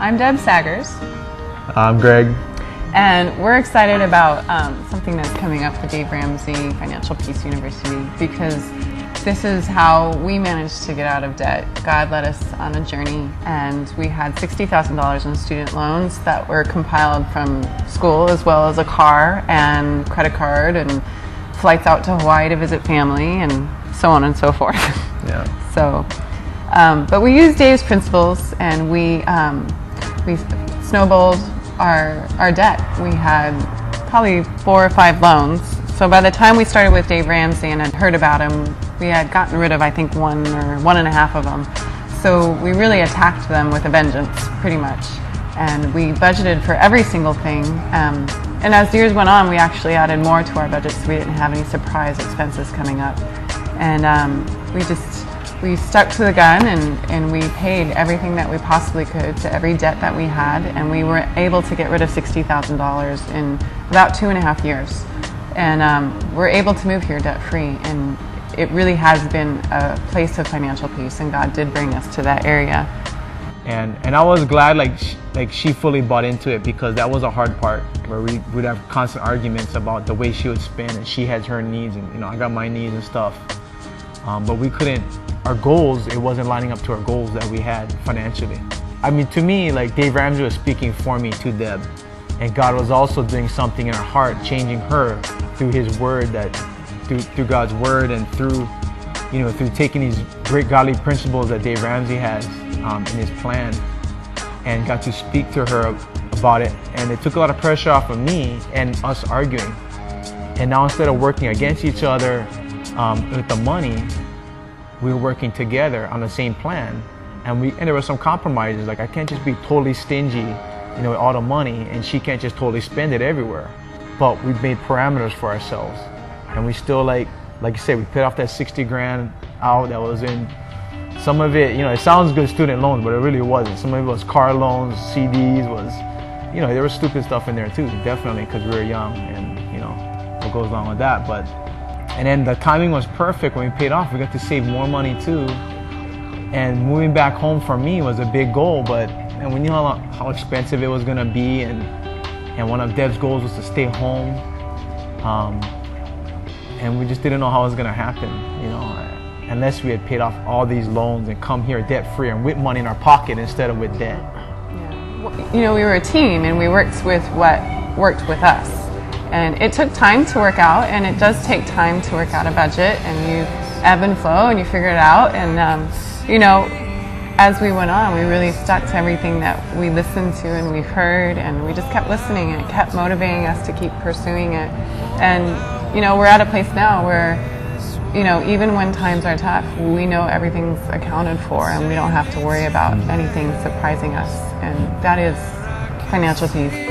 I'm Deb Saggers. I'm Greg. And we're excited about something that's coming up for Dave Ramsey Financial Peace University, because this is how we managed to get out of debt. God led us on a journey, and we had $60,000 in student loans that were compiled from school, as well as a car and credit card and flights out to Hawaii to visit family and so on and so forth. Yeah. So, but we used Dave's principles, and we snowballed our debt. We had probably 4 or 5 loans. So by the time we started with Dave Ramsey and had heard about him, we had gotten rid of, I think, 1 or 1.5 of them. So we really attacked them with a vengeance, pretty much. And we budgeted for every single thing. And as the years went on, we actually added more to our budget, so we didn't have any surprise expenses coming up. And we stuck to the gun, and we paid everything that we possibly could to every debt that we had, and we were able to get rid of $60,000 in about 2.5 years. And we're able to move here debt-free, and it really has been a place of financial peace, and God did bring us to that area. And I was glad like she fully bought into it, because that was a hard part, where we would have constant arguments about the way she would spend, and she has her needs, and I got my needs and stuff. But we couldn't, our goals, it wasn't lining up to our goals that we had financially. I mean, to me, like, Dave Ramsey was speaking for me to Deb, and God was also doing something in her heart, changing her through His Word, through God's Word, and through taking these great godly principles that Dave Ramsey has in his plan, and got to speak to her about it. And it took a lot of pressure off of me and us arguing. And now, instead of working against each other with the money, we were working together on the same plan. And there were some compromises. Like, I can't just be totally stingy, with all the money, and she can't just totally spend it everywhere. But we've made parameters for ourselves, and we still, like you said, we paid off that 60 grand out that was in. Some of it, it sounds good, student loans, but it really wasn't. Some of it was car loans, CDs, there was stupid stuff in there too, definitely, because we were young, and what goes along with that. And then the timing was perfect. When we paid off, we got to save more money too. And moving back home for me was a big goal, and we knew how expensive it was gonna be, and one of Deb's goals was to stay home. And we just didn't know how it was gonna happen, unless we had paid off all these loans and come here debt-free and with money in our pocket instead of with debt. Yeah. Well, we were a team, and we worked with what worked with us. And it took time to work out, and it does take time to work out a budget, and you ebb and flow, and you figure it out. And, as we went on, we really stuck to everything that we listened to and we heard, and we just kept listening, and it kept motivating us to keep pursuing it. And, we're at a place now where, even when times are tough, we know everything's accounted for, and we don't have to worry about anything surprising us. And that is financial peace.